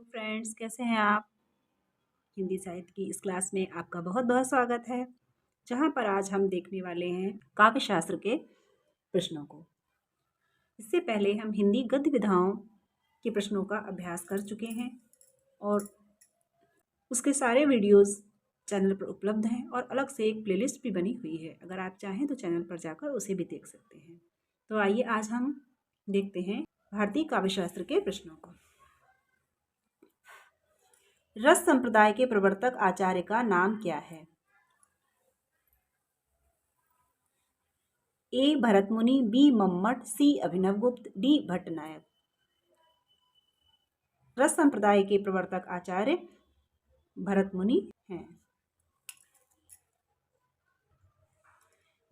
Friends, कैसे हैं आप? हिंदी साहित्य की इस क्लास में आपका बहुत बहुत स्वागत है, जहां पर आज हम देखने वाले हैं काव्य शास्त्र के प्रश्नों को। इससे पहले हम हिंदी गद्य विधाओं के प्रश्नों का अभ्यास कर चुके हैं और उसके सारे वीडियोस चैनल पर उपलब्ध हैं और अलग से एक प्लेलिस्ट भी बनी हुई है। अगर आप चाहें तो चैनल पर जाकर उसे भी देख सकते हैं। तो आइए आज हम देखते हैं भारतीय काव्य शास्त्र के प्रश्नों को। रस संप्रदाय के प्रवर्तक आचार्य का नाम क्या है? ए भरतमुनि, बी मम्मट, सी अभिनवगुप्त, डी भट्टनायक। रस संप्रदाय के प्रवर्तक आचार्य भरतमुनि हैं।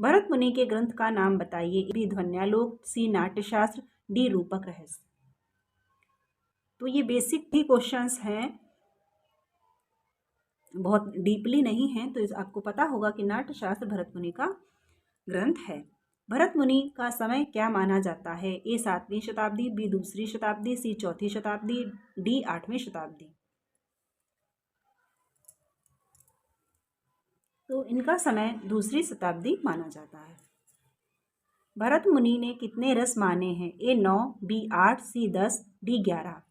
भरतमुनि के ग्रंथ का नाम बताइए। बी ध्वन्यालोक, सी नाट्यशास्त्र, डी रूपक रहस्य। तो ये बेसिक ही क्वेश्चंस हैं, बहुत डीपली नहीं है। तो आपको पता होगा कि नाट्यशास्त्र भरतमुनि का ग्रंथ है। भरतमुनि का समय क्या माना जाता है? ए 7वीं शताब्दी, बी दूसरी शताब्दी, सी चौथी शताब्दी, डी 8वीं शताब्दी। तो इनका समय दूसरी शताब्दी माना जाता है। भरतमुनि ने कितने रस माने हैं? ए 9, बी 8, सी 10, डी 11।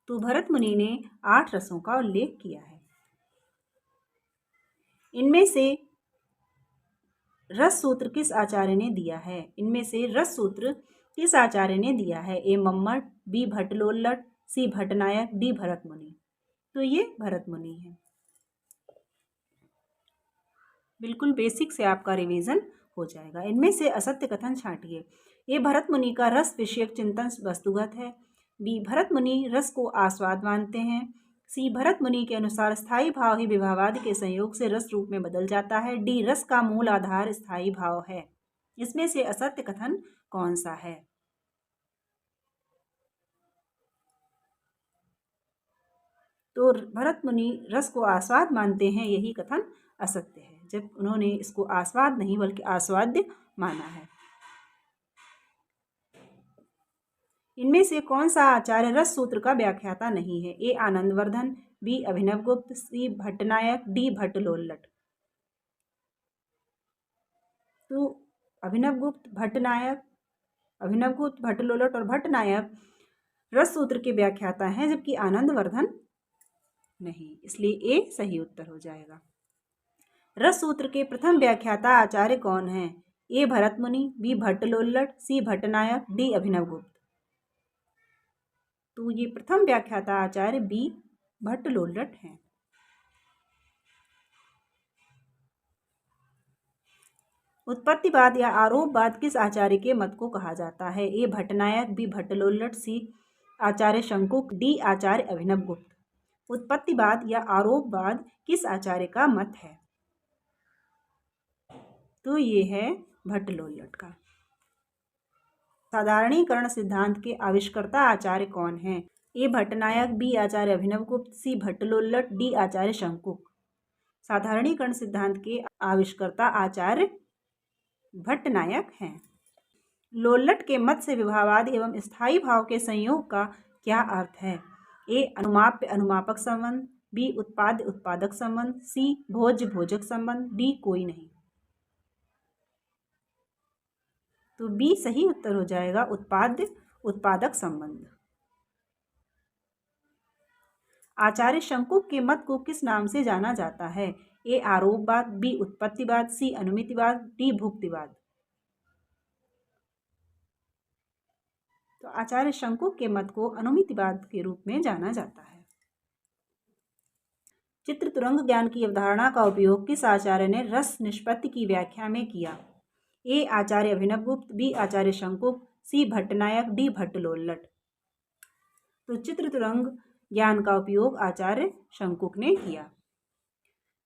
तो भरतमुनि ने 8 रसों का उल्लेख किया है। इनमें से रस सूत्र किस आचार्य ने दिया है? इनमें से रस सूत्र किस आचार्य ने दिया है? ए मम्मट, बी भट्टलोल्लट, सी भट्टनायक, डी भरतमुनि। तो ये भरतमुनि है। बिल्कुल बेसिक से आपका रिवीजन हो जाएगा। इनमें से असत्य कथन छांटिए। ये भरतमुनि का रस विषयक चिंतन वस्तुगत है। बी भरतमुनि रस को आस्वाद मानते हैं। सी भरतमुनि के अनुसार स्थायी भाव ही विभावादि के संयोग से रस रूप में बदल जाता है। डी रस का मूल आधार स्थायी भाव है। इसमें से असत्य कथन कौन सा है? तो भरतमुनि रस को आस्वाद मानते हैं, यही कथन असत्य है, जब उन्होंने इसको आस्वाद नहीं बल्कि आस्वाद्य माना है। इनमें से कौन सा आचार्य रस सूत्र का व्याख्याता नहीं है? ए आनंदवर्धन, बी अभिनवगुप्त, सी भट्टनायक, डी भट्टलोल्लट। तो अभिनवगुप्त, भट्टलोल्लट और भट्टनायक रस सूत्र के व्याख्याता हैं, जबकि आनंदवर्धन नहीं। इसलिए ए सही उत्तर हो जाएगा। रस सूत्र के प्रथम व्याख्याता आचार्य कौन है? ए भरतमुनि, बी भट्टलोल्लट, सी भट्टनायक, डी अभिनवगुप्त। तो ये प्रथम व्याख्याता आचार्य बी भट्टलोल्लट हैं। उत्पत्तिवाद या आरोपवाद किस आचार्य के मत को कहा जाता है? ए भट्टनायक, बी भट्टलोल्लट, सी आचार्य शंकुक, डी आचार्य अभिनवगुप्त। उत्पत्तिवाद या आरोपवाद किस आचार्य का मत है? तो ये है भट्टलोल्लट का। साधारणीकरण सिद्धांत के आविष्कर्ता आचार्य कौन हैं? ए भट्टनायक, बी आचार्य अभिनवगुप्त, सी भट्टलोल्लट, डी आचार्य शंकुक। साधारणीकरण सिद्धांत के आविष्कर्ता आचार्य भट्टनायक हैं। लोल्लट के मत से विभावादि एवं स्थायी भाव के संयोग का क्या अर्थ है? ए अनुमाप्य अनुमापक संबंध, बी उत्पाद्य उत्पादक संबंध, सी भोज्य भोजक संबंध, डी कोई नहीं। तो बी सही उत्तर हो जाएगा, उत्पाद्य उत्पादक संबंध। आचार्य शंकुक के मत को किस नाम से जाना जाता है? ए आरोपवाद, बी उत्पत्तिवाद, सी अनुमितिवाद, डी भुक्तिवाद। तो आचार्य शंकुक के मत को अनुमितिवाद के रूप में जाना जाता है। चित्र तुरंग ज्ञान की अवधारणा का उपयोग किस आचार्य ने रस निष्पत्ति की व्याख्या में किया? ए आचार्य अभिनवगुप्त, बी आचार्य शंकुक, सी भट्टनायक, डी भट्टलोल्लट। तो चित्र तुरंग ज्ञान का उपयोग आचार्य शंकुक ने किया।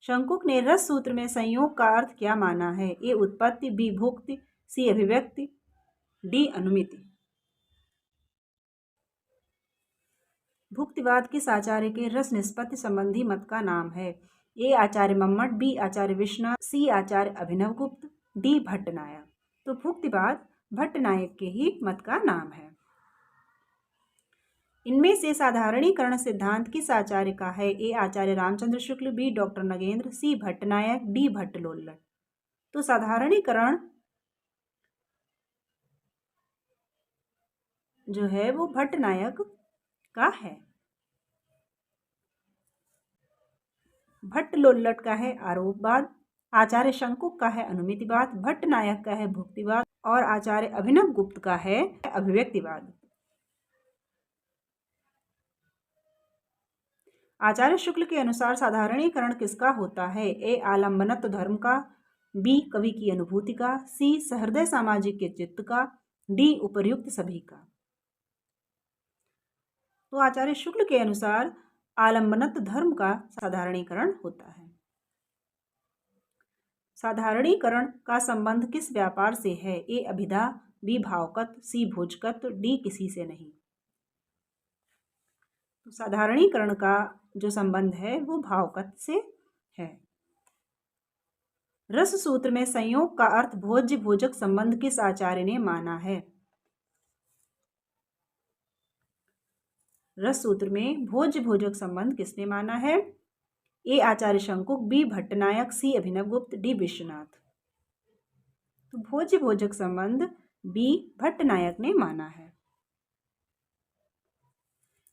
शंकुक ने रस सूत्र में संयोग का अर्थ क्या माना है? ए उत्पत्ति, बी भुक्ति, सी अभिव्यक्ति, डी अनुमिति। भुक्तिवाद किस आचार्य के रस निष्पत्ति संबंधी मत का नाम है? ए आचार्य मम्मट, बी आचार्य विश्वनाथ, सी आचार्य अभिनवगुप्त, डी भट्टनायक। तो भुक्तिवाद भट्टनायक के ही मत का नाम है। इनमें से साधारणीकरण सिद्धांत किस आचार्य का है? ए आचार्य रामचंद्र शुक्ल, बी डॉक्टर नगेंद्र, सी भट्टनायक, डी भट्टलोल्लट। तो साधारणीकरण जो है वो भट्टनायक का है। भट्टलोल्लट का है आरोपवाद, आचार्य शंकुक का है अनुमितिवाद, भट्टनायक का है भुक्तिवाद और आचार्य अभिनव गुप्त का है अभिव्यक्तिवाद। आचार्य शुक्ल के अनुसार साधारणीकरण किसका होता है? ए आलम्बनत्व धर्म का, बी कवि की अनुभूति का, सी सहृदय सामाजिक के चित्त का, डी उपर्युक्त सभी का। तो आचार्य शुक्ल के अनुसार आलम्बनत्व धर्म का साधारणीकरण होता है। साधारणीकरण का संबंध किस व्यापार से है? ए अभिधा, बी भावकत्व, सी भोजकत्व, डी किसी से नहीं। तो साधारणीकरण का जो संबंध है वो भावकत्व से है। रस सूत्र में संयोग का अर्थ भोज्य भोजक संबंध किस आचार्य ने माना है? रस सूत्र में भोज्य भोजक संबंध किसने माना है? ए आचार्य शंकुक, बी भट्टनायक, सी अभिनव गुप्त, डी विश्वनाथ। तो भोज्य भोजक संबंध बी भट्टनायक ने माना है।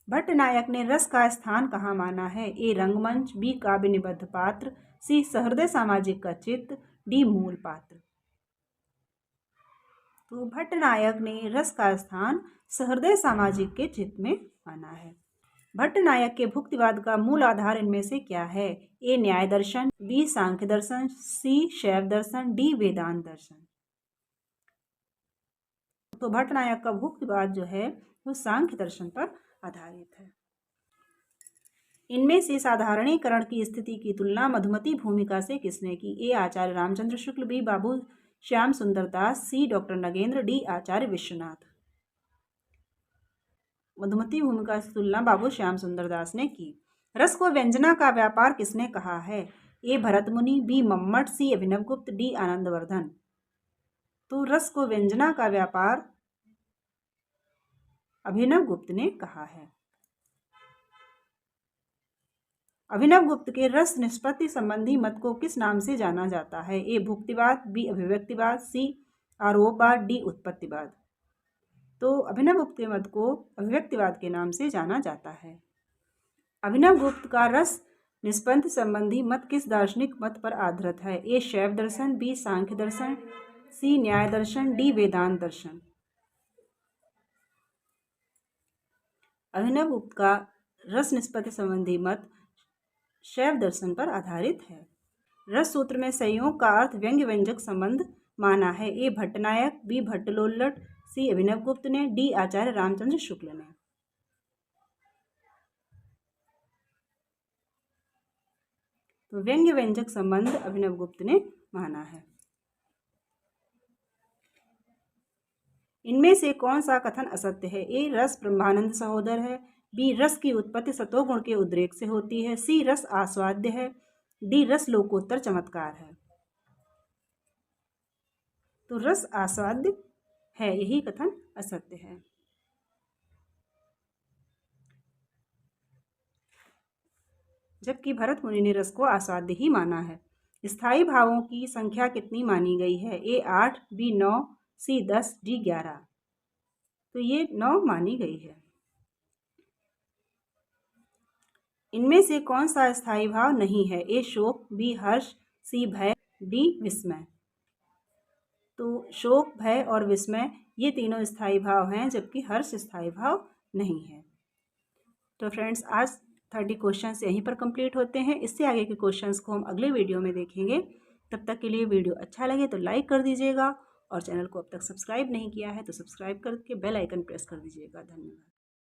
भट्टनायक ने रस का स्थान कहाँ माना है? ए रंगमंच, बी काव्य निबद्ध पात्र, सी सहृदय सामाजिक का चित्त, डी मूल पात्र। तो भट्टनायक ने रस का स्थान सहृदय सामाजिक के चित्त में माना है। भट्टनायक के भुक्तिवाद का मूल आधार इनमें से क्या है? ए न्याय दर्शन, बी सांख्य दर्शन, सी शैव दर्शन, डी वेदांत दर्शन। तो भट्टनायक का भुक्तिवाद जो है वो सांख्य दर्शन पर आधारित है। इनमें से साधारणीकरण की स्थिति की तुलना मधुमती भूमिका से किसने की? ए आचार्य रामचंद्र शुक्ल, बी बाबू श्याम सुंदर दास, सी डॉक्टर नगेंद्र, डी आचार्य विश्वनाथ। मधुमती भूमिका से तुलना बाबू श्याम सुंदर दास ने की। रस को व्यंजना का व्यापार किसने कहा है? ए भरत मुनि, बी मम्मट, सी अभिनव गुप्त, डी आनंदवर्धन। तो रस को व्यंजना का व्यापार अभिनव गुप्त ने कहा है। अभिनव गुप्त के रस निष्पत्ति संबंधी मत को किस नाम से जाना जाता है? ए भुक्तिवाद, बी अभिव्यक्तिवाद, सी आरोपवाद, डी उत्पत्तिवाद। तो अभिनव गुप्त के मत को अभिव्यक्तिवाद के नाम से जाना जाता है। अभिनव गुप्त का रस निष्पत्ति संबंधी मत किस दार्शनिक मत पर आधारित है? ए शैव दर्शन, बी सांख्य दर्शन, सी न्याय दर्शन, डी वेदांत दर्शन। अभिनव गुप्त का रस निष्पत्ति संबंधी मत शैव दर्शन पर आधारित है। रस सूत्र में संयोग का अर्थ व्यंग्य व्यंजक संबंध माना है। ए भट्टनायक, बी भट्टलोल्लट, सी अभिनव गुप्त ने, डी आचार्य रामचंद्र शुक्ल ने। तो व्यंग्य व्यंजक संबंध अभिनव गुप्त ने माना है। इनमें से कौन सा कथन असत्य है? ए रस ब्रह्मानंद सहोदर है, बी रस की उत्पत्ति सतोगुण के उद्रेक से होती है, सी रस आस्वाद्य है, डी रस लोकोत्तर चमत्कार है। तो रस आस्वाद्य है, यही कथन असत्य है। जबकि भरत मुनि ने रस को आस्वाद्य ही माना है। स्थायी भावों की संख्या कितनी मानी गई है? ए 8, बी 9, सी 10, डी 11। तो ये 9 मानी गई है। इनमें से कौन सा स्थायी भाव नहीं है? ए शोक, बी हर्ष, सी भय, डी विस्मय। तो शोक, भय और विस्मय ये तीनों स्थायी भाव हैं, जबकि हर्ष स्थायी भाव नहीं है। तो फ्रेंड्स, आज 30 क्वेश्चंस यहीं पर कंप्लीट होते हैं। इससे आगे के क्वेश्चंस को हम अगले वीडियो में देखेंगे। तब तक के लिए वीडियो अच्छा लगे तो लाइक कर दीजिएगा और चैनल को अब तक सब्सक्राइब नहीं किया है तो सब्सक्राइब करके बेल आइकन प्रेस कर दीजिएगा। धन्यवाद।